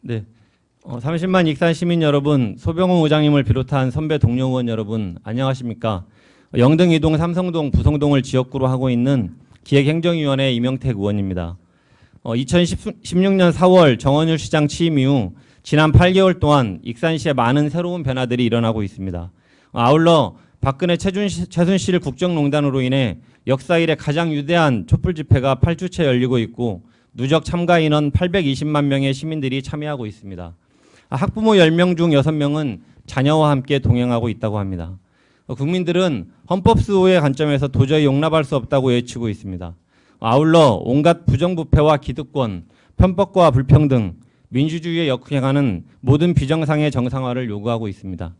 네, 30만 익산 시민 여러분, 소병호 의장님을 비롯한 선배 동료 의원 여러분, 안녕하십니까? 영등, 이동, 삼성동, 부성동을 지역구로 하고 있는 기획행정위원회 이명택 의원입니다. 2016년 4월 정원율 시장 취임 이후 지난 8개월 동안 익산시에 많은 새로운 변화들이 일어나고 있습니다. 아울러 박근혜 최순실 국정농단으로 인해 역사 이래 가장 위대한 촛불 집회가 8주째 열리고 있고 누적 참가 인원 820만 명의 시민들이 참여하고 있습니다. 학부모 10명 중 6명은 자녀와 함께 동행하고 있다고 합니다. 국민들은 헌법 수호의 관점에서 도저히 용납할 수 없다고 외치고 있습니다. 아울러 온갖 부정부패와 기득권, 편법과 불평등, 민주주의에 역행하는 모든 비정상의 정상화를 요구하고 있습니다.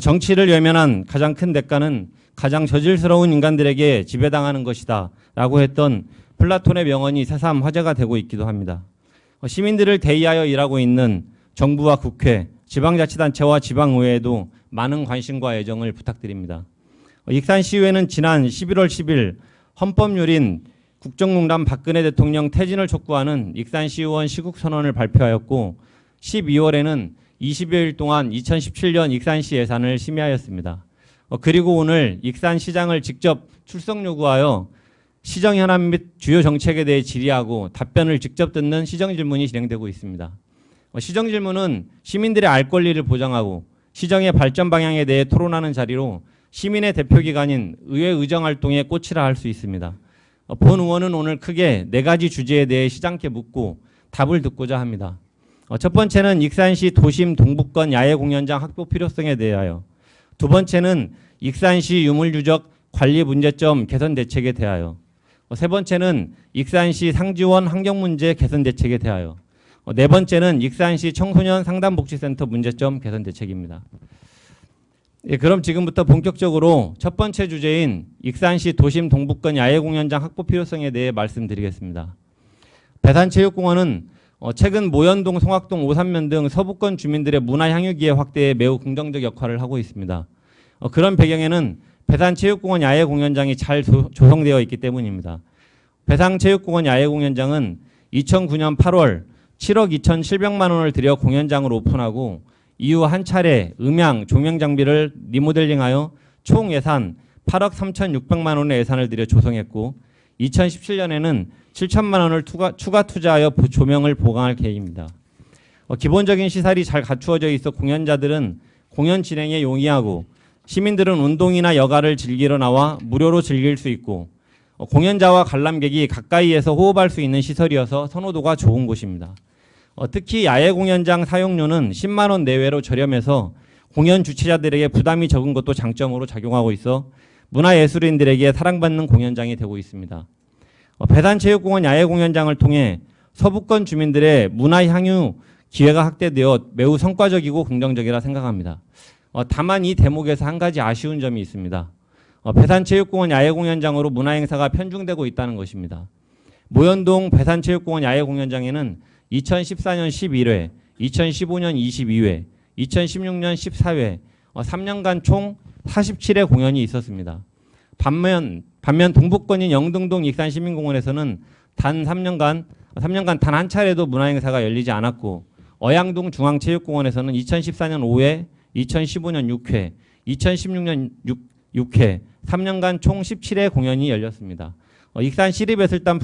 정치를 외면한 가장 큰 대가는 가장 저질스러운 인간들에게 지배당하는 것이다 라고 했던 플라톤의 명언이 새삼 화제가 되고 있기도 합니다. 시민들을 대의하여 일하고 있는 정부와 국회, 지방자치단체와 지방의회에도 많은 관심과 애정을 부탁드립니다. 익산시의회는 지난 11월 10일 헌법률인 국정농단 박근혜 대통령 퇴진을 촉구하는 익산시의원 시국선언을 발표하였고 12월에는 20여일 동안 2017년 익산시 예산을 심의하였습니다. 그리고 오늘 익산시장을 직접 출석 요구하여 시정 현안 및 주요 정책에 대해 질의하고 답변을 직접 듣는 시정질문이 진행되고 있습니다. 시정질문은 시민들의 알 권리를 보장하고 시정의 발전 방향에 대해 토론하는 자리로 시민의 대표기관인 의회 의정활동에 꽃이라 할 수 있습니다. 본 의원은 오늘 크게 4가지 주제에 대해 시장께 묻고 답을 듣고자 합니다. 첫 번째는 익산시 도심 동북권 야외 공연장 확보 필요성에 대하여, 두 번째는 익산시 유물유적 관리 문제점 개선 대책에 대하여, 세 번째는 익산시 상지원 환경문제 개선 대책에 대하여, 네 번째는 익산시 청소년 상담복지센터 문제점 개선 대책입니다. 그럼 지금부터 본격적으로 첫 번째 주제인 익산시 도심 동북권 야외 공연장 확보 필요성에 대해 말씀드리겠습니다. 배산체육공원은 최근 모연동, 송악동, 오산면 등 서부권 주민들의 문화 향유 기회 확대에 매우 긍정적 역할을 하고 있습니다. 그런 배경에는 배산체육공원 야외 공연장이 잘 조성되어 있기 때문입니다. 배산체육공원 야외 공연장은 2009년 8월 7억 2,700만 원을 들여 공연장을 오픈하고 이후 한 차례 음향, 조명 장비를 리모델링하여 총 예산 8억 3,600만 원의 예산을 들여 조성했고 2017년에는 7천만 원을 추가 투자하여 조명을 보강할 계획입니다. 기본적인 시설이 잘 갖추어져 있어 공연자들은 공연 진행에 용이하고 시민들은 운동이나 여가를 즐기러 나와 무료로 즐길 수 있고 공연자와 관람객이 가까이에서 호흡할 수 있는 시설이어서 선호도가 좋은 곳입니다. 특히 야외 공연장 사용료는 10만 원 내외로 저렴해서 공연 주최자들에게 부담이 적은 것도 장점으로 작용하고 있어 문화예술인들에게 사랑받는 공연장이 되고 있습니다. 배산체육공원 야외 공연장을 통해 서부권 주민들의 문화 향유 기회가 확대되어 매우 성과적이고 긍정적이라 생각합니다. 다만 이 대목에서 한 가지 아쉬운 점이 있습니다. 배산체육공원 야외 공연장으로 문화행사가 편중되고 있다는 것입니다. 모연동 배산체육공원 야외 공연장에는 2014년 11회, 2015년 22회, 2016년 14회, 3년간 총 47회 공연이 있었습니다. 반면 동북권인 영등동 익산시민공원에서는 단 3년간 단 한 차례도 문화행사가 열리지 않았고 어양동 중앙체육공원에서는 2014년 5회, 2015년 6회, 2016년 6회, 3년간 총 17회 공연이 열렸습니다. 익산 시립예술단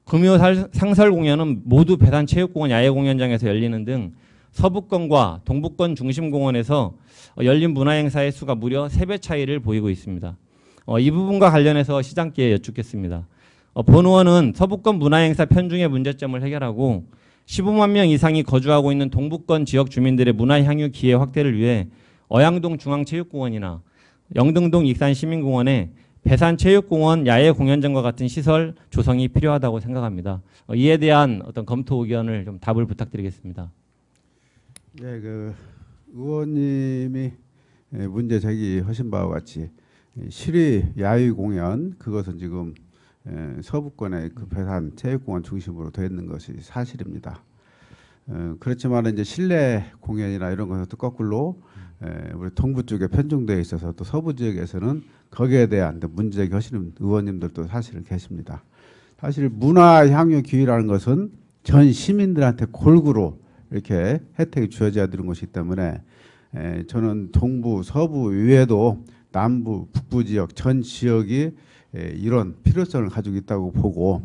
금요 상설 공연은 모두 배산체육공원 야외 공연장에서 열리는 등 서부권과 동북권 중심공원에서 열린 문화행사의 수가 무려 3배 차이를 보이고 있습니다. 이 부분과 관련해서 시장께 여쭙겠습니다. 본 의원은 서부권 문화행사 편중의 문제점을 해결하고 15만 명 이상이 거주하고 있는 동북권 지역 주민들의 문화향유 기회 확대를 위해 어양동 중앙체육공원이나 영등동 익산시민공원에 배산체육공원 야외 공연장과 같은 시설 조성이 필요하다고 생각합니다. 이에 대한 어떤 검토 의견을 좀 답을 부탁드리겠습니다. 네, 의원님이 문제 제기하신 바와 같이 실외 야외 공연 그것은 지금 서부권의 그 배산 체육공원 중심으로 되어 있는 것이 사실입니다. 그렇지만 이제 실내 공연이나 이런 것은 또 거꾸로 우리 동부 쪽에 편중되어 있어서 또 서부 지역에서는 거기에 대한 문제 제기하시는 의원님들도 사실은 계십니다. 사실 문화 향유 기회라는 것은 전 시민들한테 골고루 이렇게 혜택이 주어져야 되는 것이기 때문에 저는 동부, 서부 외에도 남부, 북부 지역 전 지역이 이런 필요성을 가지고 있다고 보고,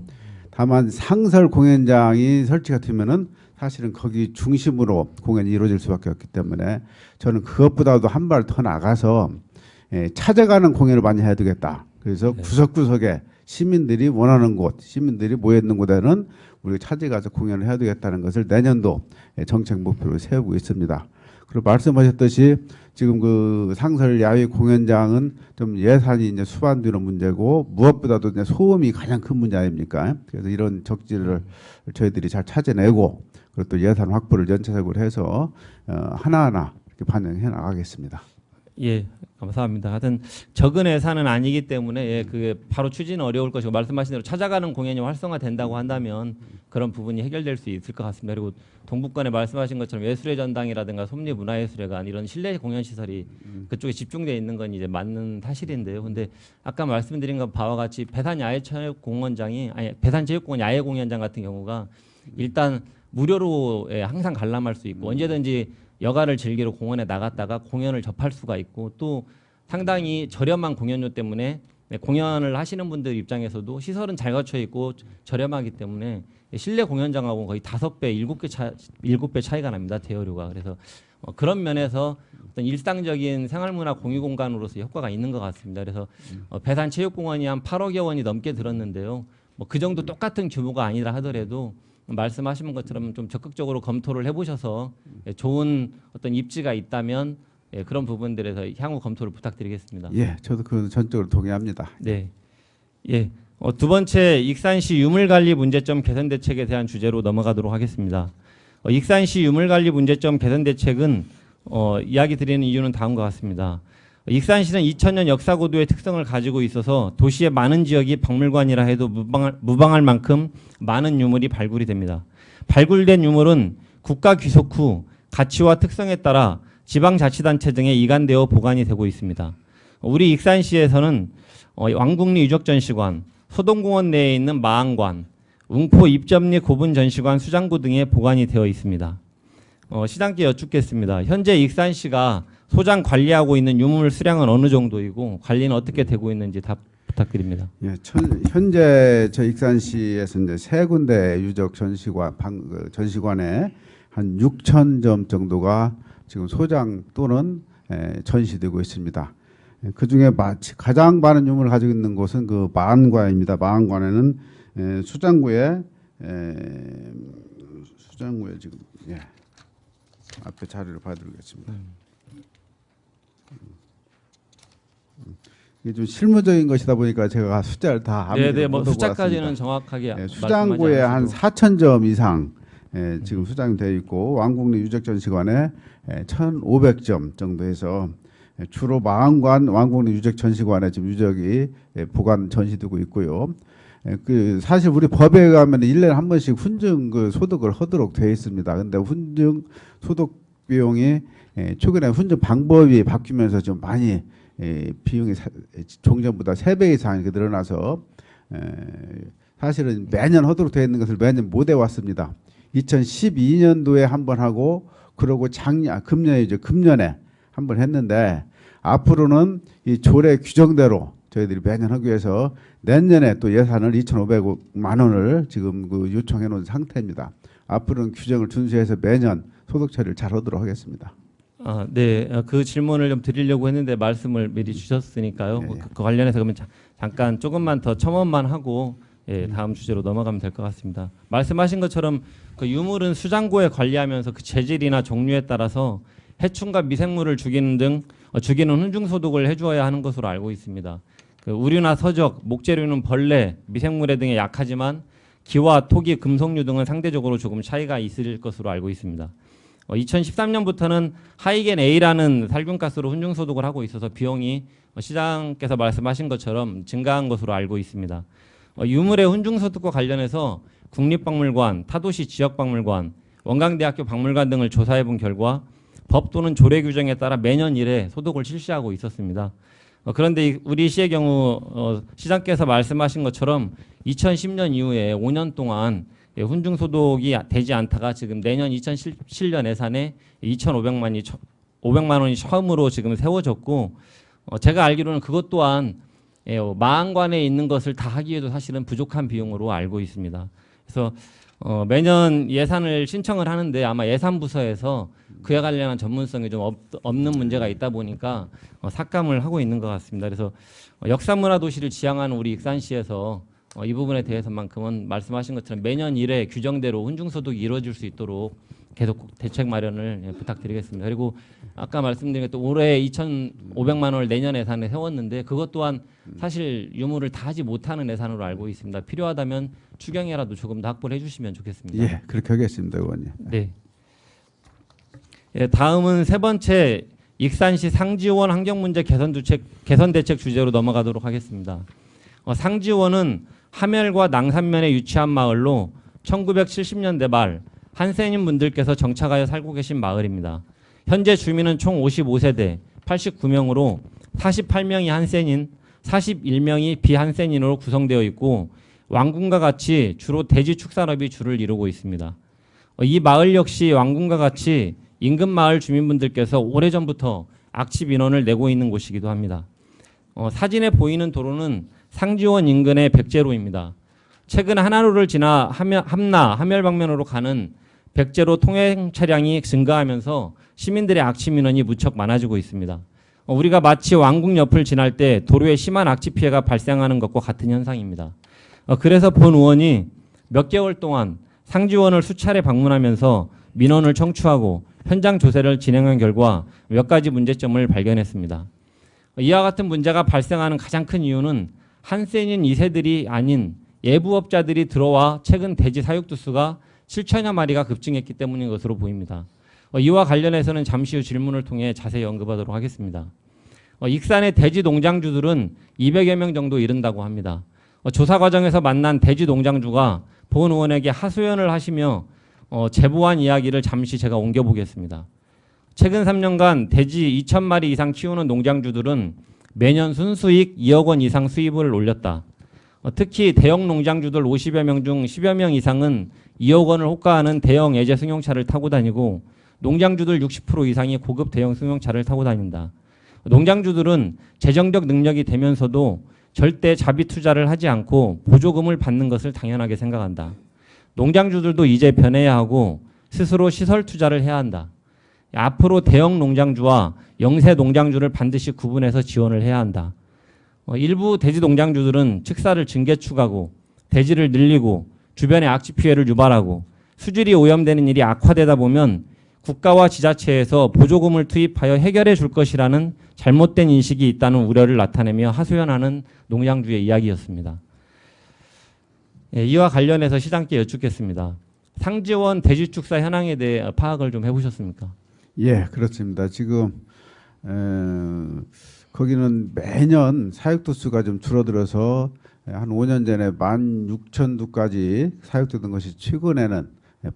다만 상설 공연장이 설치가 되면은 사실은 거기 중심으로 공연이 이루어질 수밖에 없기 때문에 저는 그것보다도 한 발 더 나가서 찾아가는 공연을 많이 해야 되겠다. 그래서 구석구석에 시민들이 원하는 곳, 시민들이 모여 있는 곳에는 우리가 찾아가서 공연을 해야 되겠다는 것을 내년도 정책 목표로 세우고 있습니다. 그리고 말씀하셨듯이 지금 그 상설 야외 공연장은 좀 예산이 이제 수반되는 문제고, 무엇보다도 이제 소음이 가장 큰 문제 아닙니까? 그래서 이런 적지를 저희들이 잘 찾아내고, 그리고 또 예산 확보를 연차적으로 해서 하나하나 이렇게 반영해 나가겠습니다. 예, 감사합니다. 하여튼 적은 예산은 아니기 때문에 그게 바로 추진은 어려울 것이고, 말씀하신 대로 찾아가는 공연이 활성화된다고 한다면 그런 부분이 해결될 수 있을 것 같습니다. 그리고 동북권에 말씀하신 것처럼 예술의 전당이라든가 솜리문화예술회관 이런 실내 공연 시설이 그쪽에 집중되어 있는 건 이제 맞는 사실인데요. 근데 아까 말씀드린 것 바와 같이 배산 체육공원 야외 공연장 같은 경우가 일단 무료로 항상 관람할 수 있고 언제든지 여가를 즐기러 공원에 나갔다가 공연을 접할 수가 있고, 또 상당히 저렴한 공연료 때문에 공연을 하시는 분들 입장에서도 시설은 잘 갖춰 있고 저렴하기 때문에 실내 공연장하고 거의 5배, 7배 차이가 납니다. 대여료가. 그래서 그런 면에서 어떤 일상적인 생활문화 공유 공간으로서 효과가 있는 것 같습니다. 그래서 배산 체육공원이 한 8억여 원이 넘게 들었는데요. 뭐 그 정도 똑같은 규모가 아니라 하더라도 말씀하신 것처럼 좀 적극적으로 검토를 해보셔서 좋은 어떤 입지가 있다면 그런 부분들에서 향후 검토를 부탁드리겠습니다. 예, 저도 그 전적으로 동의합니다. 네, 예. 두 번째, 익산시 유물관리 문제점 개선 대책에 대한 주제로 넘어가도록 하겠습니다. 익산시 유물관리 문제점 개선 대책은 이야기 드리는 이유는 다음과 같습니다. 익산시는 2000년 역사고도의 특성을 가지고 있어서 도시의 많은 지역이 박물관이라 해도 무방할 만큼 많은 유물이 발굴이 됩니다. 발굴된 유물은 국가 귀속 후 가치와 특성에 따라 지방자치단체 등에 이관되어 보관이 되고 있습니다. 우리 익산시에서는 왕국리 유적전시관, 소동공원 내에 있는 마안관, 웅포 입점리 고분전시관 수장고 등에 보관이 되어 있습니다. 시장께 여쭙겠습니다. 현재 익산시가 소장 관리하고 있는 유물 수량은 어느 정도이고 관리는 어떻게 되고 있는지 답 부탁드립니다. 예, 현재 저 익산시에서 이제 3군데 유적 전시관에 한 6,000점 정도가 지금 소장 또는 전시되고 있습니다. 그 중에 가장 많은 유물을 가지고 있는 곳은 그 마안관입니다. 마안관에는 수장구에 지금 앞에 자료를 봐드리겠습니다. 이게 좀 실무적인 것이다 보니까 제가 숫자를 다 네네, 뭐 숫자까지는 정확하게 수장구에 한 4,000점 이상 지금 수장되어 있고, 왕국리 유적전시관에 1,500점 정도 해서 주로 마안관, 왕국리 유적전시관에 지금 유적이 보관 전시되고 있고요. 그 사실 우리 법에 의하면 1년에 한 번씩 훈증 그 소득을 하도록 되어 있습니다. 근데 훈증 소득 비용이 최근에 훈증 방법이 바뀌면서 좀 많이 비용이 종전보다 3배 이상 이렇게 늘어나서 사실은 매년 하도록 되어 있는 것을 매년 못 해왔습니다. 2012년도에 한 번 하고, 그러고 금년에 한 번 했는데, 앞으로는 이 조례 규정대로 저희들이 매년 하기 위해서 내년에 또 예산을 2,500만 원을 지금 그 요청해 놓은 상태입니다. 앞으로는 규정을 준수해서 매년 소득 처리를 잘 하도록 하겠습니다. 네, 그 질문을 좀 드리려고 했는데 말씀을 미리 주셨으니까요. 네. 그 관련해서 그러면 잠깐 조금만 더 첨언만 하고 다음 주제로 넘어가면 될 것 같습니다. 말씀하신 것처럼 그 유물은 수장고에 관리하면서 그 재질이나 종류에 따라서 해충과 미생물을 죽이는 훈증 소독을 해주어야 하는 것으로 알고 있습니다. 그 우류나 서적, 목재류는 벌레, 미생물에 등에 약하지만 기와 토기, 금속류 등은 상대적으로 조금 차이가 있을 것으로 알고 있습니다. 2013년부터는 하이겐 A라는 살균가스로 훈증 소독을 하고 있어서 비용이 시장께서 말씀하신 것처럼 증가한 것으로 알고 있습니다. 유물의 훈중소득과 관련해서 국립박물관, 타도시 지역박물관, 원광대학교 박물관 등을 조사해 본 결과 법 또는 조례 규정에 따라 매년 1회 소득을 실시하고 있었습니다. 그런데 우리 시의 경우 시장께서 말씀하신 것처럼 2010년 이후에 5년 동안 훈중소득이 되지 않다가 지금 내년 2017년 예산에 500만 원이 처음으로 지금 세워졌고 제가 알기로는 그것 또한 마안관에 있는 것을 다 하기에도 사실은 부족한 비용으로 알고 있습니다. 그래서 매년 예산을 신청을 하는데 아마 예산부서에서 그에 관련한 전문성이 좀 없는 문제가 있다 보니까 삭감을 하고 있는 것 같습니다. 그래서 역사문화도시를 지향하는 우리 익산시에서 이 부분에 대해서만큼은 말씀하신 것처럼 매년 1회 규정대로 훈중소득이 이루어질 수 있도록 계속 대책 마련을 부탁드리겠습니다. 그리고 아까 말씀드린 것도 올해 2,500만 원을 내년 예산에 세웠는데 그것 또한 사실 유무를 다 하지 못하는 예산으로 알고 있습니다. 필요하다면 추경이라도 조금 더 확보를 해주시면 좋겠습니다. 예, 그렇게 하겠습니다, 의원님. 네. 예, 다음은 세 번째 익산시 상지원 환경문제 개선 대책 주제로 넘어가도록 하겠습니다. 상지원은 하멸과 낭산면에 위치한 마을로 1970년대 말 한센인 분들께서 정착하여 살고 계신 마을입니다. 현재 주민은 총 55세대 89명으로 48명이 한센인, 41명이 비한센인으로 구성되어 있고 왕궁과 같이 주로 대지 축산업이 주를 이루고 있습니다. 이 마을 역시 왕궁과 같이 인근 마을 주민분들께서 오래전부터 악취 민원을 내고 있는 곳이기도 합니다. 사진에 보이는 도로는 상지원 인근의 백제로입니다. 최근 한화로를 지나 함나, 함열 방면으로 가는 백제로 통행 차량이 증가하면서 시민들의 악취 민원이 무척 많아지고 있습니다. 우리가 마치 왕궁 옆을 지날 때 도로에 심한 악취 피해가 발생하는 것과 같은 현상입니다. 그래서 본 의원이 몇 개월 동안 상지원을 수차례 방문하면서 민원을 청취하고 현장 조사를 진행한 결과 몇 가지 문제점을 발견했습니다. 이와 같은 문제가 발생하는 가장 큰 이유는 한센인 2세들이 아닌 예부업자들이 들어와 최근 돼지 사육두 수가 7천여 마리가 급증했기 때문인 것으로 보입니다. 이와 관련해서는 잠시 후 질문을 통해 자세히 언급하도록 하겠습니다. 익산의 돼지 농장주들은 200여 명 정도 이른다고 합니다. 조사 과정에서 만난 돼지 농장주가 본 의원에게 하소연을 하시며 제보한 이야기를 잠시 제가 옮겨보겠습니다. 최근 3년간 돼지 2,000마리 이상 키우는 농장주들은 매년 순수익 2억 원 이상 수입을 올렸다. 특히 대형 농장주들 50여 명 중 10여 명 이상은 2억 원을 호가하는 대형 예제 승용차를 타고 다니고 농장주들 60% 이상이 고급 대형 승용차를 타고 다닌다. 농장주들은 재정적 능력이 되면서도 절대 자비 투자를 하지 않고 보조금을 받는 것을 당연하게 생각한다. 농장주들도 이제 변해야 하고 스스로 시설 투자를 해야 한다. 앞으로 대형 농장주와 영세 농장주를 반드시 구분해서 지원을 해야 한다. 일부 돼지 농장주들은 축사를 증개축하고 돼지를 늘리고 주변에 악취 피해를 유발하고 수질이 오염되는 일이 악화되다 보면 국가와 지자체에서 보조금을 투입하여 해결해 줄 것이라는 잘못된 인식이 있다는 우려를 나타내며 하소연하는 농장주의 이야기였습니다. 이와 관련해서 시장께 여쭙겠습니다. 상지원 돼지축사 현황에 대해 파악을 좀 해보셨습니까? 예, 그렇습니다. 지금 거기는 매년 사육두 수가 좀 줄어들어서 한 5년 전에 16,000두까지 사육되던 것이 최근에는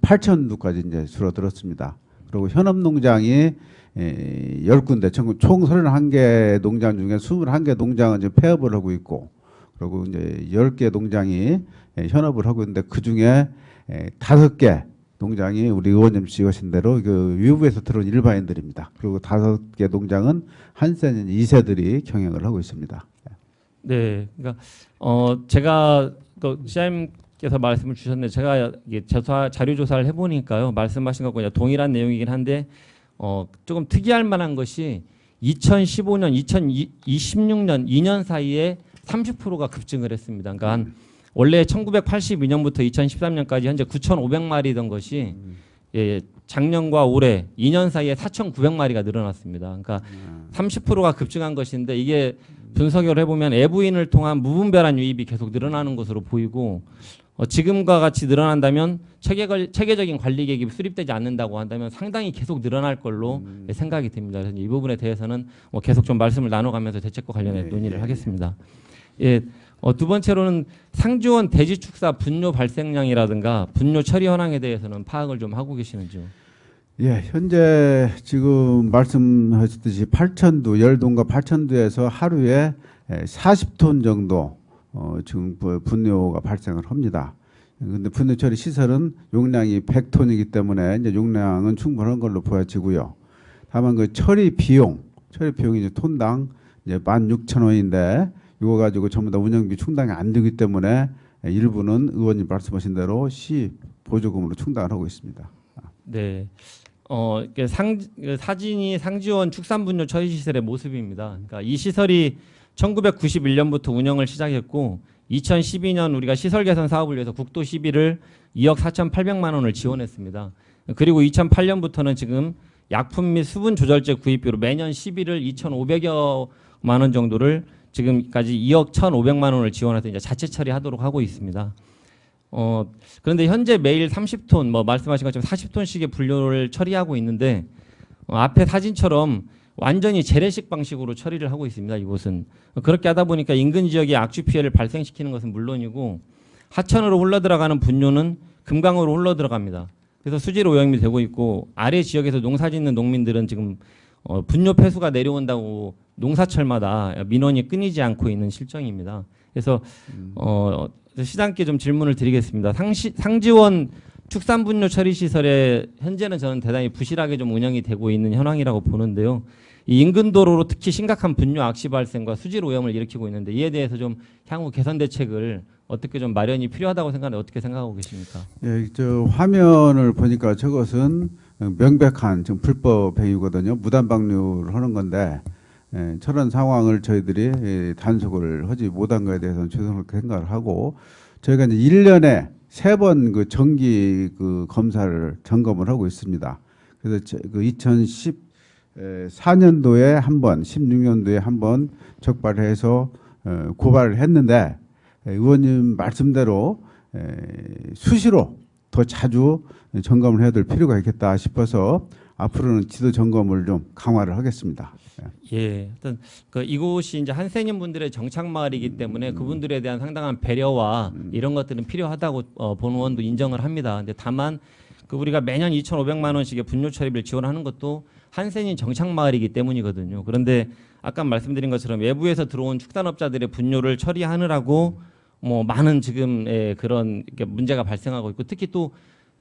8,000두까지 이제 줄어들었습니다. 그리고 현업농장이 10군데, 총 31개 농장 중에 21개 농장은 지금 폐업을 하고 있고, 그리고 이제 10개 농장이 현업을 하고 있는데 그 중에 5개 농장이 우리 의원님 지으신 대로 그 외부에서 들어온 일반인들입니다. 그리고 5개 농장은 한센인 2세들이 경영을 하고 있습니다. 네, 그러니까 제가 그 시장님께서 말씀을 주셨는데 제가 이게 자료 조사를 해보니까요, 말씀하신 것과 그냥 동일한 내용이긴 한데 조금 특이할 만한 것이 2015년, 2026년 2년 사이에 30%가 급증을 했습니다. 그러니까 한 원래 1982년부터 2013년까지 현재 9,500마리던 것이 작년과 올해 2년 사이에 4,900마리가 늘어났습니다. 그러니까 30%가 급증한 것인데 이게 분석을 해보면 애부인을 통한 무분별한 유입이 계속 늘어나는 것으로 보이고 지금과 같이 늘어난다면 체계적인 관리 계획이 수립되지 않는다고 한다면 상당히 계속 늘어날 걸로 생각이 됩니다. 그래서 이 부분에 대해서는 계속 좀 말씀을 나눠가면서 대책과 관련해 논의를 하겠습니다. 예, 두 번째로는 상지원 대지축사 분뇨 발생량이라든가 분뇨 처리 현황에 대해서는 파악을 좀 하고 계시는지요? 예, 현재 지금 말씀하셨듯이 팔천두, 열동과 팔천두에서 하루에 40톤 정도 지금 분뇨가 발생을 합니다. 근데 분뇨 처리 시설은 용량이 100톤이기 때문에 이제 용량은 충분한 걸로 보여지고요. 다만 그 처리 비용이 이제 톤당 이제 16,000원인데 이거 가지고 전부 다 운영비 충당이 안 되기 때문에 일부는 의원님 말씀하신 대로 시 보조금으로 충당을 하고 있습니다. 네. 사진이 상지원 축산분뇨 처리시설의 모습입니다. 그러니까 이 시설이 1991년부터 운영을 시작했고 2012년 우리가 시설 개선 사업을 위해서 국도 시비를 2억 4,800만 원을 지원했습니다. 그리고 2008년부터는 지금 약품 및 수분 조절제 구입비로 매년 시비를 2,500여만 원 정도를 지금까지 2억 1,500만 원을 지원해서 이제 자체 처리하도록 하고 있습니다. 그런데 현재 매일 30톤, 말씀하신 것처럼 40톤씩의 분뇨를 처리하고 있는데 앞에 사진처럼 완전히 재래식 방식으로 처리를 하고 있습니다. 이곳은 그렇게 하다 보니까 인근 지역에 악취 피해를 발생시키는 것은 물론이고 하천으로 흘러들어가는 분뇨는 금강으로 흘러들어갑니다. 그래서 수질 오염이 되고 있고 아래 지역에서 농사짓는 농민들은 지금 분뇨 폐수가 내려온다고 농사철마다 민원이 끊이지 않고 있는 실정입니다. 그래서 시장께 좀 질문을 드리겠습니다. 상지원 축산분뇨 처리시설에 현재는 저는 대단히 부실하게 좀 운영이 되고 있는 현황이라고 보는데요. 이 인근 도로로 특히 심각한 분뇨 악취 발생과 수질 오염을 일으키고 있는데 이에 대해서 좀 향후 개선 대책을 어떻게 좀 마련이 필요하다고 생각하는데 어떻게 생각하고 계십니까? 예, 저 화면을 보니까 저것은 명백한 지금 불법 행위거든요. 무단 방류를 하는 건데 저런 상황을 저희들이 단속을 하지 못한 것에 대해서는 죄송하게 생각을 하고 저희가 이제 1년에 3번 그 정기 그 검사를 점검을 하고 있습니다. 그래서 그 2014년도에 한 번, 16년도에 한 번 적발해서 고발을 했는데 의원님 말씀대로 수시로 더 자주 점검을 해야 될 필요가 있겠다 싶어서 앞으로는 지도 점검을 좀 강화를 하겠습니다. 예, 어떤 이곳이 이제 한센인 분들의 정착 마을이기 때문에 그분들에 대한 상당한 배려와 이런 것들은 필요하다고 본 의원도 인정을 합니다. 근데 다만 우리가 매년 2,500만 원씩의 분뇨 처리비를 지원하는 것도 한센인 정착 마을이기 때문이거든요. 그런데 아까 말씀드린 것처럼 외부에서 들어온 축산업자들의 분뇨를 처리하느라고 많은 지금 그런 문제가 발생하고 있고 특히 또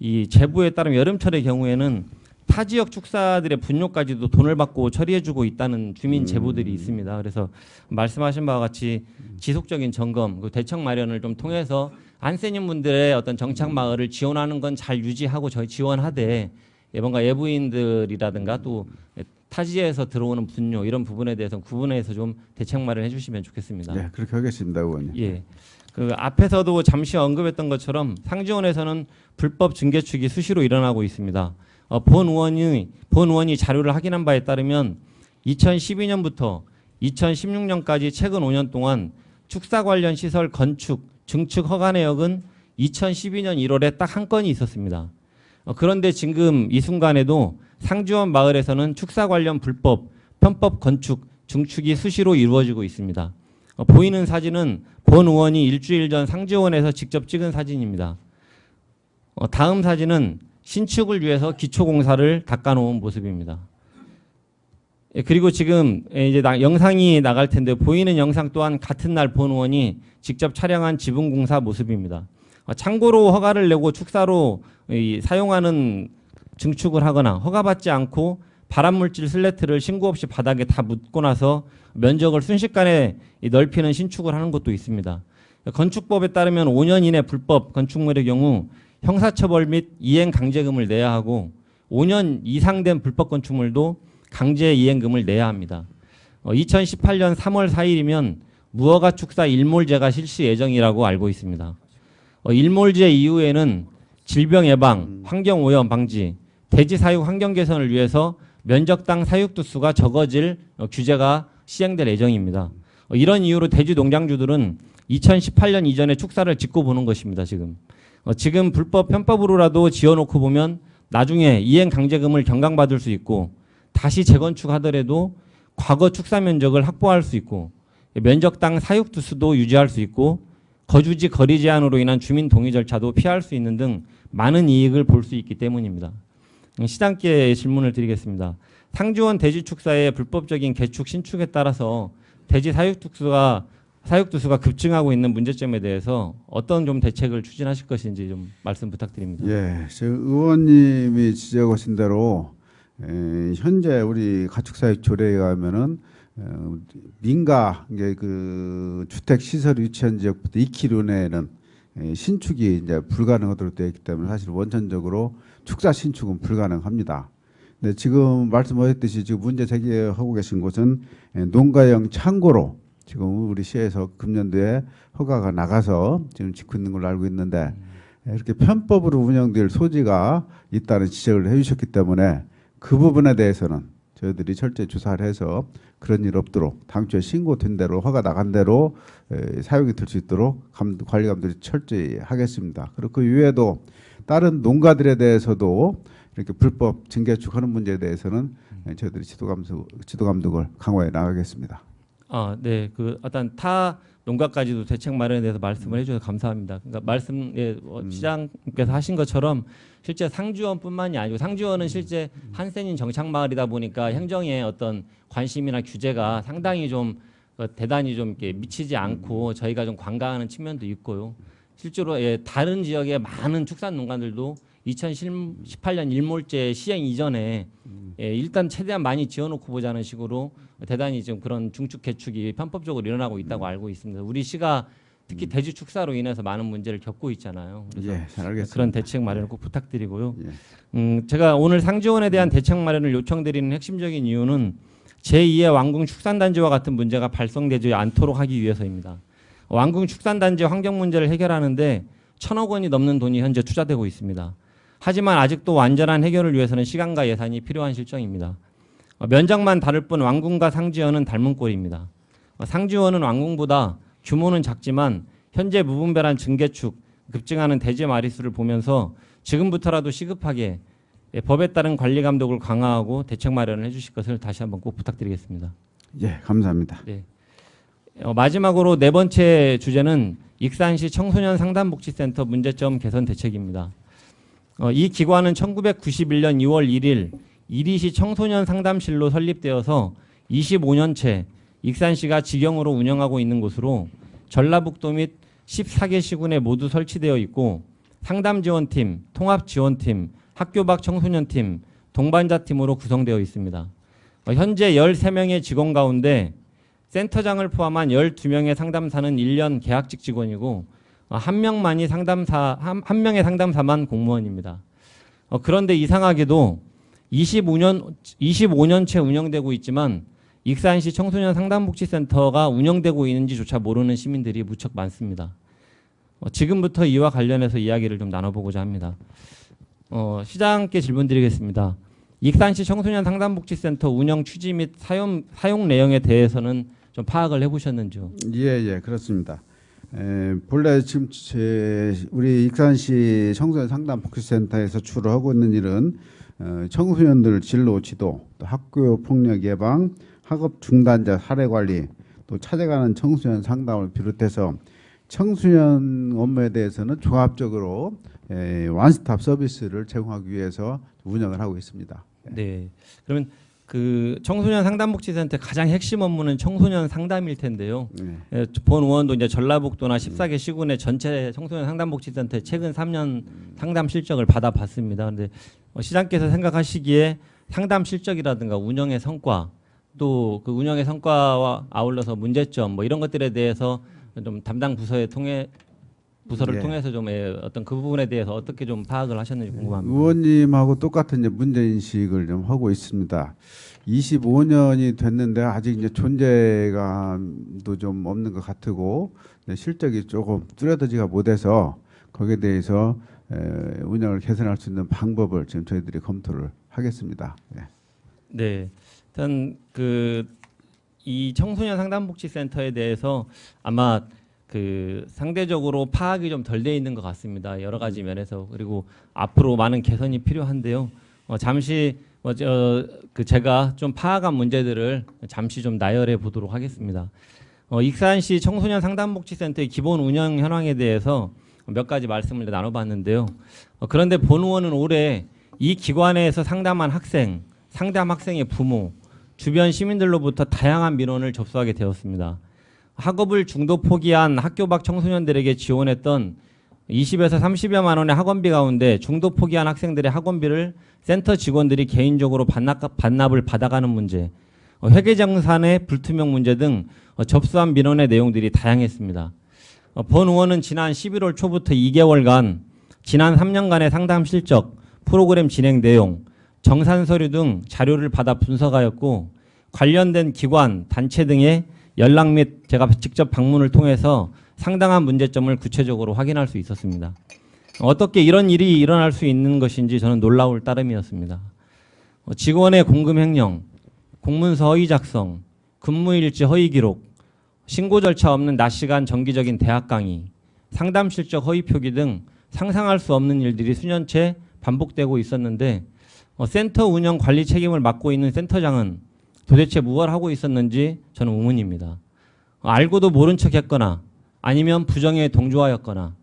이 제보에 따르면 여름철의 경우에는 타 지역 축사들의 분뇨까지도 돈을 받고 처리해주고 있다는 주민 제보들이 있습니다. 그래서 말씀하신 바와 같이 지속적인 점검, 그 대책 마련을 좀 통해서 한센인 분들의 어떤 정착 마을을 지원하는 건 잘 유지하고 저희 지원하되 뭔가 외부인들이라든가 또 타지에서 들어오는 분뇨 이런 부분에 대해서 구분해서 좀 대책 마련해 주시면 좋겠습니다. 네, 그렇게 하겠습니다, 의원님. 예. 그 앞에서도 잠시 언급했던 것처럼 상지원에서는 불법 증개축이 수시로 일어나고 있습니다. 본 의원이 자료를 확인한 바에 따르면 2012년부터 2016년까지 최근 5년 동안 축사 관련 시설 건축, 증축 허가 내역은 2012년 1월에 딱 한 건이 있었습니다. 그런데 지금 이 순간에도 상지원 마을에서는 축사 관련 불법, 편법 건축, 증축이 수시로 이루어지고 있습니다. 보이는 사진은 본 의원이 일주일 전 상지원에서 직접 찍은 사진입니다. 다음 사진은 신축을 위해서 기초공사를 닦아놓은 모습입니다. 그리고 지금 이제 영상이 나갈 텐데 보이는 영상 또한 같은 날 본 의원이 직접 촬영한 지붕공사 모습입니다. 참고로 허가를 내고 축사로 사용하는 증축을 하거나 허가받지 않고 발암물질 슬래트를 신고 없이 바닥에 다 묻고 나서 면적을 순식간에 넓히는 신축을 하는 것도 있습니다. 건축법에 따르면 5년 이내 불법 건축물의 경우 형사처벌 및 이행 강제금을 내야 하고 5년 이상 된 불법 건축물도 강제 이행금을 내야 합니다. 2018년 3월 4일이면 무허가 축사 일몰제가 실시 예정이라고 알고 있습니다. 일몰제 이후에는 질병 예방, 환경 오염 방지, 대지 사육 환경 개선을 위해서 면적당 사육 두수가 적어질 규제가 시행될 예정입니다. 이런 이유로 대지 농장주들은 2018년 이전에 축사를 짓고 보는 것입니다. 지금 불법 편법으로라도 지어놓고 보면 나중에 이행 강제금을 경감받을 수 있고 다시 재건축하더라도 과거 축사 면적을 확보할 수 있고 면적당 사육두수도 유지할 수 있고 거주지 거리 제한으로 인한 주민 동의 절차도 피할 수 있는 등 많은 이익을 볼 수 있기 때문입니다. 시장께 질문을 드리겠습니다. 상주원 대지축사의 불법적인 개축 신축에 따라서 대지 사육두수가 급증하고 있는 문제점에 대해서 어떤 좀 대책을 추진하실 것인지 좀 말씀 부탁드립니다. 예, 저 의원님이 지적하신 대로 현재 우리 가축사육 조례에 의하면은 민가 이게 그 주택 시설 유치한 지역부터 2km 내에는 신축이 이제 불가능하도록 되어 있기 때문에 사실 원천적으로 축사 신축은 불가능합니다. 근데 지금 말씀하셨듯이 지금 문제 제기하고 계신 곳은 농가형 창고로 지금 우리 시에서 금년도에 허가가 나가서 지금 짓고 있는 걸로 알고 있는데 이렇게 편법으로 운영될 소지가 있다는 지적을 해주셨기 때문에 그 부분에 대해서는 저희들이 철저히 조사를 해서 그런 일 없도록 당초에 신고된 대로 허가 나간 대로 사용이 될 수 있도록 관리 감독이 철저히 하겠습니다. 그리고 그 이외에도 다른 농가들에 대해서도 이렇게 불법 증개축하는 문제에 대해서는 저희들이 지도 감독을 강화해 나가겠습니다. 아, 네. 그 어떤 타 농가까지도 대책 마련에 대해서 말씀을 해주셔서 감사합니다. 그러니까 시장께서 하신 것처럼 실제 상주원뿐만이 아니고 상주원은 실제 한센인 정착마을이다 보니까 행정의 어떤 관심이나 규제가 상당히 좀 대단히 좀 이렇게 미치지 않고 저희가 좀 관가하는 측면도 있고요. 실제로 다른 지역의 많은 축산 농가들도 2018년 일몰제 시행 이전에 일단 최대한 많이 지어놓고 보자는 식으로 대단히 좀 그런 중축 개축이 편법적으로 일어나고 있다고 알고 있습니다. 우리 시가 특히 대지 축사로 인해서 많은 문제를 겪고 있잖아요. 그래서 예, 잘 알겠습니다. 그런 대책 마련을 꼭 부탁드리고요. 예. 제가 오늘 상지원에 대한 대책 마련을 요청드리는 핵심적인 이유는 제2의 왕궁 축산단지와 같은 문제가 발생되지 않도록 하기 위해서입니다. 왕궁 축산단지 환경 문제를 해결하는데 1,000억 원이 넘는 돈이 현재 투자되고 있습니다. 하지만 아직도 완전한 해결을 위해서는 시간과 예산이 필요한 실정입니다. 면적만 다를 뿐 왕궁과 상지원은 닮은 꼴입니다. 상지원은 왕궁보다 규모는 작지만 현재 무분별한 증개축, 급증하는 대지 마리수를 보면서 지금부터라도 시급하게 법에 따른 관리 감독을 강화하고 대책 마련을 해주실 것을 다시 한번 꼭 부탁드리겠습니다. 예, 감사합니다. 네. 마지막으로 네 번째 주제는 익산시 청소년 상담복지센터 문제점 개선 대책입니다. 이 기관은 1991년 2월 1일 이리시 청소년 상담실로 설립되어서 25년째 익산시가 직영으로 운영하고 있는 곳으로 전라북도 및 14개 시군에 모두 설치되어 있고 상담지원팀, 통합지원팀, 학교 밖 청소년팀, 동반자팀으로 구성되어 있습니다. 현재 13명의 직원 가운데 센터장을 포함한 12명의 상담사는 1년 계약직 직원이고 한 명의 상담사만 공무원입니다. 그런데 이상하게도 25년째 운영되고 있지만 익산시 청소년 상담복지센터가 운영되고 있는지조차 모르는 시민들이 무척 많습니다. 지금부터 이와 관련해서 이야기를 좀 나눠보고자 합니다. 시장께 질문드리겠습니다. 익산시 청소년 상담복지센터 운영 취지 및 사용 내용에 대해서는 좀 파악을 해보셨는지요? 예, 그렇습니다. 본래 지금 우리 익산시 청소년 상담복지센터에서 주로 하고 있는 일은 청소년들 진로 지도, 또 학교 폭력 예방, 학업 중단자 사례 관리, 또 찾아가는 청소년 상담을 비롯해서 청소년 업무에 대해서는 종합적으로 원스톱 서비스를 제공하기 위해서 운영을 하고 있습니다. 네. 그러면 그 청소년 상담복지센터의 가장 핵심 업무는 청소년 상담일 텐데요. 본 의원도 이제 전라북도나 14개 시군의 전체 청소년 상담복지센터의 최근 3년 상담 실적을 받아봤습니다. 그런데 시장께서 생각하시기에 상담 실적이라든가 운영의 성과, 또 그 운영의 성과와 아울러서 문제점 뭐 이런 것들에 대해서 좀 담당 부서를 통해서 좀 어떤 그 부분에 대해서 어떻게 좀 파악을 하셨는지 궁금합니다. 의원님하고 똑같은 이제 문제 인식을 좀 하고 있습니다. 25년이 됐는데 아직 이제 존재감도 좀 없는 것 같고 실적이 조금 뚜렷하지가 못해서 거기에 대해서 운영을 개선할 수 있는 방법을 지금 저희들이 검토를 하겠습니다. 네, 일단 이 청소년 상담복지센터에 대해서 아마 상대적으로 파악이 좀 덜 돼 있는 것 같습니다. 여러 가지 면에서. 그리고 앞으로 많은 개선이 필요한데요. 잠시 제가 좀 파악한 문제들을 잠시 좀 나열해 보도록 하겠습니다. 익산시 청소년 상담복지센터의 기본 운영 현황에 대해서 몇 가지 말씀을 나눠봤는데요. 그런데 본 의원은 올해 이 기관에서 상담한 학생, 상담 학생의 부모, 주변 시민들로부터 다양한 민원을 접수하게 되었습니다. 학업을 중도 포기한 학교 밖 청소년들에게 지원했던 20에서 30여만 원의 학원비 가운데 중도 포기한 학생들의 학원비를 센터 직원들이 개인적으로 반납을 받아가는 문제, 회계정산의 불투명 문제 등 접수한 민원의 내용들이 다양했습니다. 본 의원은 지난 11월 초부터 2개월간 지난 3년간의 상담 실적, 프로그램 진행 내용, 정산 서류 등 자료를 받아 분석하였고 관련된 기관, 단체 등의 연락 및 제가 직접 방문을 통해서 상당한 문제점을 구체적으로 확인할 수 있었습니다. 어떻게 이런 일이 일어날 수 있는 것인지 저는 놀라울 따름이었습니다. 직원의 공금 횡령, 공문서 허위 작성, 근무일지 허위 기록, 신고 절차 없는 낮 시간 정기적인 대학 강의, 상담 실적 허위 표기 등 상상할 수 없는 일들이 수년째 반복되고 있었는데 센터 운영 관리 책임을 맡고 있는 센터장은 도대체 무엇을 하고 있었는지 저는 의문입니다. 알고도 모른 척했거나 아니면 부정에 동조하였거나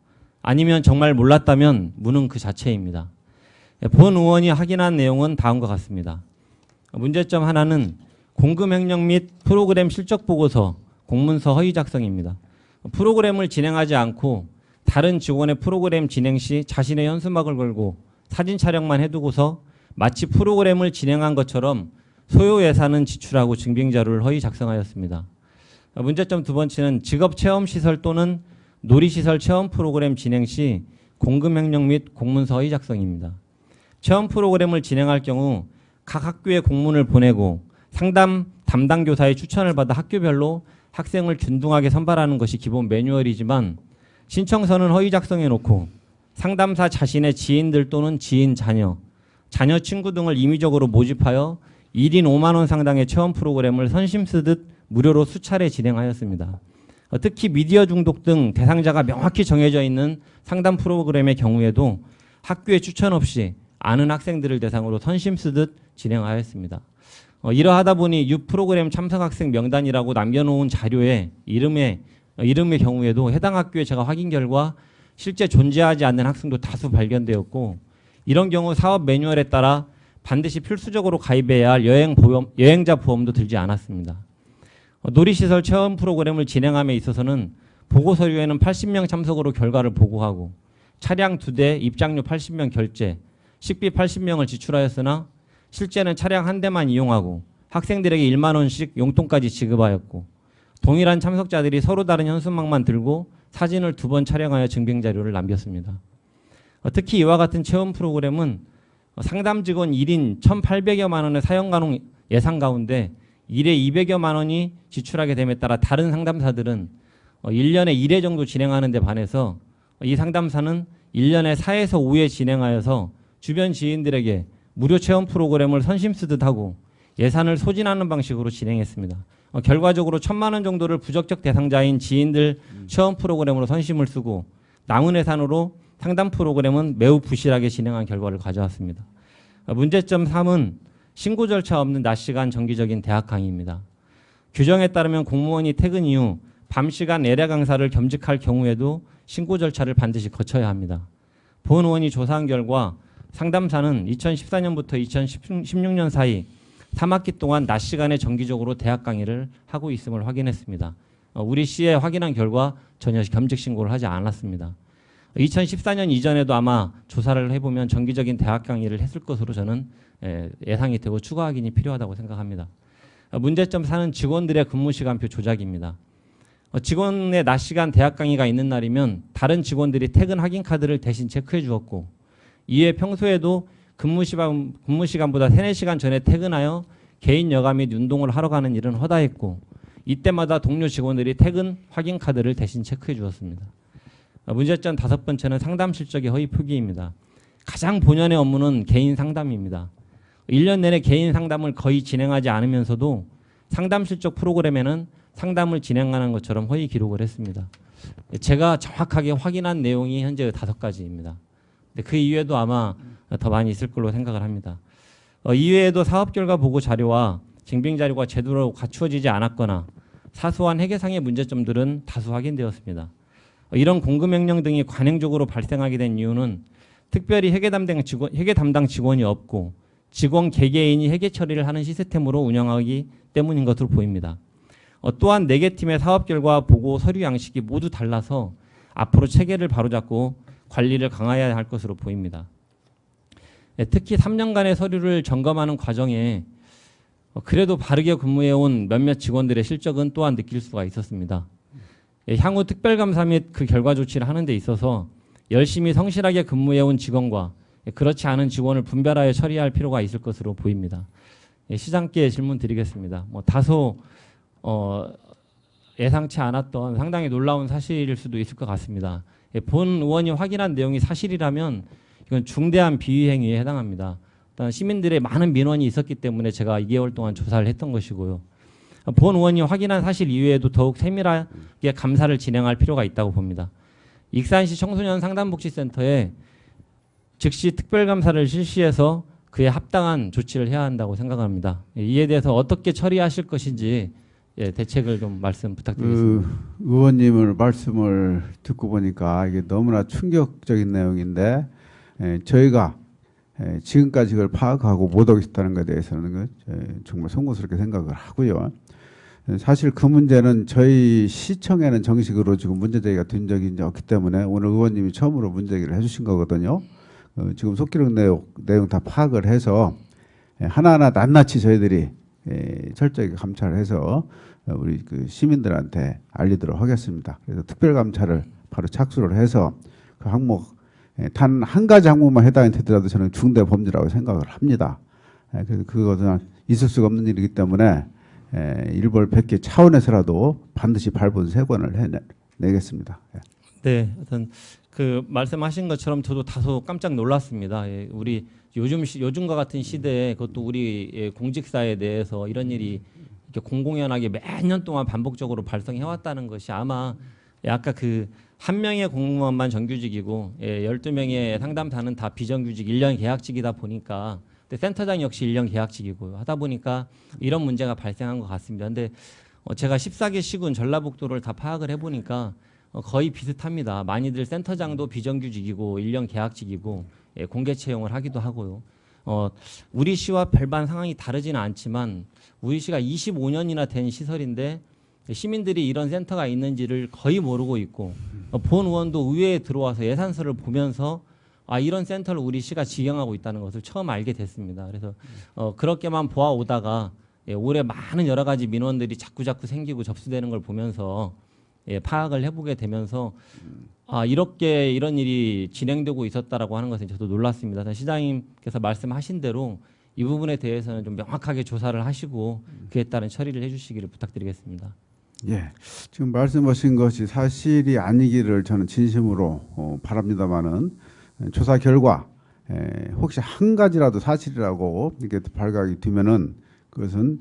아니면 정말 몰랐다면 무능 그 자체입니다. 본 의원이 확인한 내용은 다음과 같습니다. 문제점 하나는 공금 횡령 및 프로그램 실적 보고서, 공문서 허위 작성입니다. 프로그램을 진행하지 않고 다른 직원의 프로그램 진행 시 자신의 현수막을 걸고 사진 촬영만 해두고서 마치 프로그램을 진행한 것처럼 소요 예산은 지출하고 증빙자료를 허위 작성하였습니다. 문제점 두 번째는 직업체험시설 또는 놀이시설 체험 프로그램 진행 시 공금 횡령 및 공문서 허위 작성입니다. 체험 프로그램을 진행할 경우 각 학교에 공문을 보내고 상담 담당 교사의 추천을 받아 학교별로 학생을 균등하게 선발하는 것이 기본 매뉴얼이지만 신청서는 허위 작성해 놓고 상담사 자신의 지인들 또는 지인 자녀 친구 등을 임의적으로 모집하여 1인 5만 원 상당의 체험 프로그램을 선심 쓰듯 무료로 수차례 진행하였습니다. 특히 미디어 중독 등 대상자가 명확히 정해져 있는 상담 프로그램의 경우에도 학교에 추천 없이 아는 학생들을 대상으로 선심 쓰듯 진행하였습니다. 이러하다 보니 유 프로그램 참석 학생 명단이라고 남겨놓은 자료에 이름의 경우에도 해당 학교에 제가 확인 결과 실제 존재하지 않는 학생도 다수 발견되었고 이런 경우 사업 매뉴얼에 따라 반드시 필수적으로 가입해야 할 여행자 보험도 들지 않았습니다. 놀이시설 체험 프로그램을 진행함에 있어서는 보고 서류에는 80명 참석으로 결과를 보고하고 차량 2대, 입장료 80명 결제, 식비 80명을 지출하였으나 실제는 차량 한 대만 이용하고 학생들에게 1만 원씩 용돈까지 지급하였고 동일한 참석자들이 서로 다른 현수막만 들고 사진을 2번 촬영하여 증빙자료를 남겼습니다. 특히 이와 같은 체험 프로그램은 상담 직원 1인 1,800여만 원의 사용 가능 예산 가운데 1회 200여만 원이 지출하게 됨에 따라 다른 상담사들은 1년에 1회 정도 진행하는 데 반해서 이 상담사는 1년에 4에서 5회 진행하여서 주변 지인들에게 무료 체험 프로그램을 선심 쓰듯 하고 예산을 소진하는 방식으로 진행했습니다. 결과적으로 1,000만 원 정도를 부적격 대상자인 지인들 체험 프로그램으로 선심을 쓰고 남은 예산으로 상담 프로그램은 매우 부실하게 진행한 결과를 가져왔습니다. 문제점 3은 신고 절차 없는 낮 시간 정기적인 대학 강의입니다. 규정에 따르면 공무원이 퇴근 이후 밤 시간 예례 강사를 겸직할 경우에도 신고 절차를 반드시 거쳐야 합니다. 본 의원이 조사한 결과 상담사는 2014년부터 2016년 사이 3학기 동안 낮 시간에 정기적으로 대학 강의를 하고 있음을 확인했습니다. 우리 시에 확인한 결과 전혀 겸직 신고를 하지 않았습니다. 2014년 이전에도 아마 조사를 해보면 정기적인 대학 강의를 했을 것으로 저는 예상이 되고 추가 확인이 필요하다고 생각합니다. 문제점 4는 직원들의 근무시간표 조작입니다. 직원의 낮 시간 대학 강의가 있는 날이면 다른 직원들이 퇴근 확인 카드를 대신 체크해 주었고 이에 평소에도 근무시간보다 3, 4시간 전에 퇴근하여 개인 여가 및 운동을 하러 가는 일은 허다했고 이때마다 동료 직원들이 퇴근 확인 카드를 대신 체크해 주었습니다. 문제점 5번째는 상담 실적의 허위 표기입니다. 가장 본연의 업무는 개인 상담입니다. 1년 내내 개인 상담을 거의 진행하지 않으면서도 상담 실적 프로그램에는 상담을 진행하는 것처럼 허위 기록을 했습니다. 제가 정확하게 확인한 내용이 현재 5가지입니다. 그 이외에도 아마 더 많이 있을 걸로 생각을 합니다. 이외에도 사업 결과 보고 자료와 증빙 자료가 제대로 갖추어지지 않았거나 사소한 회계상의 문제점들은 다수 확인되었습니다. 이런 공급명령 등이 관행적으로 발생하게 된 이유는 특별히 회계 담당 직원이 없고 직원 개개인이 회계 처리를 하는 시스템으로 운영하기 때문인 것으로 보입니다. 또한 4개 팀의 사업 결과 보고 서류 양식이 모두 달라서 앞으로 체계를 바로잡고 관리를 강화해야 할 것으로 보입니다. 특히 3년간의 서류를 점검하는 과정에 그래도 바르게 근무해온 몇몇 직원들의 실적은 또한 느낄 수가 있었습니다. 향후 특별감사 및 그 결과 조치를 하는 데 있어서 열심히 성실하게 근무해온 직원과 그렇지 않은 직원을 분별하여 처리할 필요가 있을 것으로 보입니다. 시장께 질문 드리겠습니다. 다소 예상치 않았던 상당히 놀라운 사실일 수도 있을 것 같습니다. 본 의원이 확인한 내용이 사실이라면 이건 중대한 비위 행위에 해당합니다. 일단 시민들의 많은 민원이 있었기 때문에 제가 2개월 동안 조사를 했던 것이고요. 본 의원이 확인한 사실 이외에도 더욱 세밀하게 감사를 진행할 필요가 있다고 봅니다. 익산시 청소년 상담복지센터에 즉시 특별감사를 실시해서 그에 합당한 조치를 해야 한다고 생각합니다. 이에 대해서 어떻게 처리하실 것인지 대책을 좀 말씀 부탁드리겠습니다. 의원님을 말씀을 듣고 보니까 이게 너무나 충격적인 내용인데 저희가 지금까지 그걸 파악하고 못하고 있다는 것에 대해서는 정말 송구스럽게 생각을 하고요. 사실 그 문제는 저희 시청에는 정식으로 지금 문제제기가 된 적이 이제 없기 때문에 오늘 의원님이 처음으로 문제제기를 해주신 거거든요. 지금 속기록 내용 다 파악을 해서 하나하나 낱낱이 저희들이 철저하게 감찰을 해서 우리 그 시민들한테 알리도록 하겠습니다. 그래서 특별감찰을 바로 착수를 해서 그 항목 단 한 가지 항목만 해당이 되더라도 저는 중대 범죄라고 생각을 합니다. 그래서 그것은 있을 수가 없는 일이기 때문에 일벌 100개 차원에서라도 반드시 발본 3권을 해내겠습니다. 네, 어떤 그 말씀하신 것처럼 저도 다소 깜짝 놀랐습니다. 우리 요즘과 같은 시대에 그것도 우리 공직사에 대해서 이런 일이 이렇게 공공연하게 매년 동안 반복적으로 발생해 왔다는 것이 아마 아까 그 한 명의 공무원만 정규직이고 12명의 상담사는 다 비정규직 1년 계약직이다 보니까 센터장 역시 1년 계약직이고요. 하다 보니까 이런 문제가 발생한 것 같습니다. 근데 제가 14개 시군 전라북도를 다 파악을 해보니까 거의 비슷합니다. 많이들 센터장도 비정규직이고 1년 계약직이고 공개 채용을 하기도 하고요. 우리 시와 별반 상황이 다르지는 않지만 우리 시가 25년이나 된 시설인데 시민들이 이런 센터가 있는지를 거의 모르고 있고 본 의원도 의회에 들어와서 예산서를 보면서 이런 센터를 우리 시가 지경하고 있다는 것을 처음 알게 됐습니다. 그래서 그렇게만 보아오다가 올해 많은 여러 가지 민원들이 자꾸 생기고 접수되는 걸 보면서 파악을 해보게 되면서 이렇게 이런 일이 진행되고 있었다라고 하는 것에 저도 놀랐습니다. 시장님께서 말씀하신 대로 이 부분에 대해서는 좀 명확하게 조사를 하시고 그에 따른 처리를 해주시기를 부탁드리겠습니다. 예, 지금 말씀하신 것이 사실이 아니기를 저는 진심으로 바랍니다만은 조사 결과 혹시 한 가지라도 사실이라고 이렇게 발각이 되면은 그것은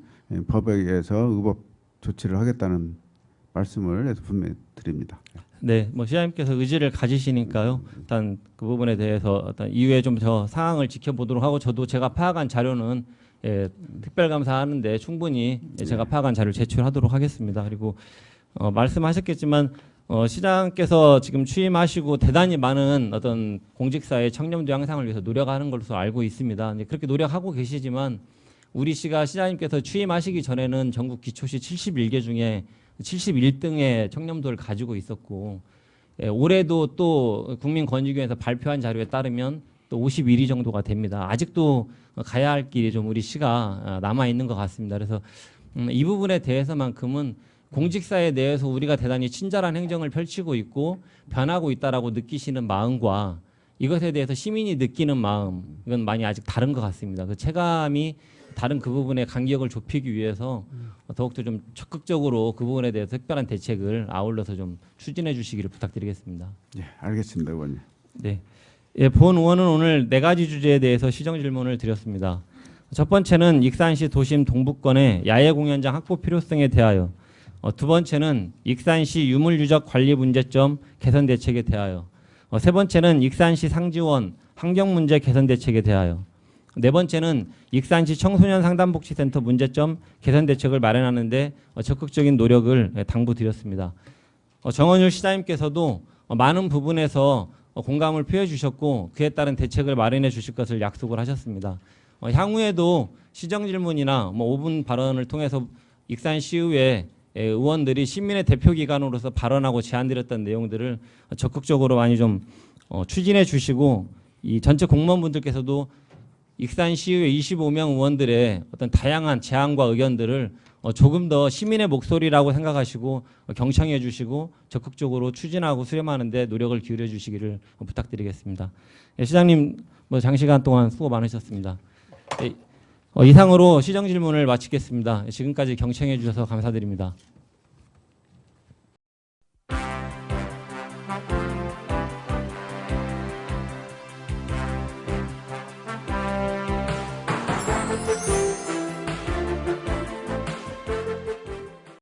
법에 의해서 의법 조치를 하겠다는 말씀을 해서 분명히 드립니다. 네, 시장님께서 의지를 가지시니까요. 일단 그 부분에 대해서 어떤 이후에 좀 더 상황을 지켜보도록 하고 저도 제가 파악한 자료는 특별감사하는데 충분히 제가 파악한 자료를 제출하도록 하겠습니다. 그리고 말씀하셨겠지만 시장께서 지금 취임하시고 대단히 많은 어떤 공직사의 청렴도 향상을 위해서 노력하는 것으로 알고 있습니다. 그렇게 노력하고 계시지만 우리 시가 시장님께서 취임하시기 전에는 전국 기초시 71개 중에 71등의 청렴도를 가지고 있었고 올해도 또 국민권익위에서 발표한 자료에 따르면 또 51위 정도가 됩니다. 아직도 가야 할 길이 좀 우리 시가 남아 있는 것 같습니다. 그래서 이 부분에 대해서만큼은 공직사에 대해서 우리가 대단히 친절한 행정을 펼치고 있고 변하고 있다라고 느끼시는 마음과 이것에 대해서 시민이 느끼는 마음 이건 많이 아직 다른 것 같습니다. 그 체감이 다른 그 부분의 간격을 좁히기 위해서 더욱더 좀 적극적으로 그 부분에 대해서 특별한 대책을 아울러서 좀 추진해 주시기를 부탁드리겠습니다. 예, 알겠습니다, 의원님. 네. 본 의원은 오늘 4가지 주제에 대해서 시정 질문을 드렸습니다. 첫 번째는 익산시 도심 동북권의 야외 공연장 확보 필요성에 대하여, 두 번째는 익산시 유물 유적 관리 문제점 개선 대책에 대하여, 세 번째는 익산시 상지원 환경 문제 개선 대책에 대하여, 네 번째는 익산시 청소년 상담복지센터 문제점 개선 대책을 마련하는데 적극적인 노력을 당부드렸습니다. 정원율 시장님께서도 많은 부분에서 공감을 표해 주셨고 그에 따른 대책을 마련해 주실 것을 약속을 하셨습니다. 향후에도 시정 질문이나 5분 발언을 통해서 익산시의회 의원들이 시민의 대표 기관으로서 발언하고 제안드렸던 내용들을 적극적으로 많이 좀 추진해 주시고 이 전체 공무원분들께서도 익산시의회 25명 의원들의 어떤 다양한 제안과 의견들을 조금 더 시민의 목소리라고 생각하시고 경청해 주시고 적극적으로 추진하고 수렴하는 데 노력을 기울여 주시기를 부탁드리겠습니다. 시장님 장시간 동안 수고 많으셨습니다. 이상으로 시정 질문을 마치겠습니다. 지금까지 경청해 주셔서 감사드립니다.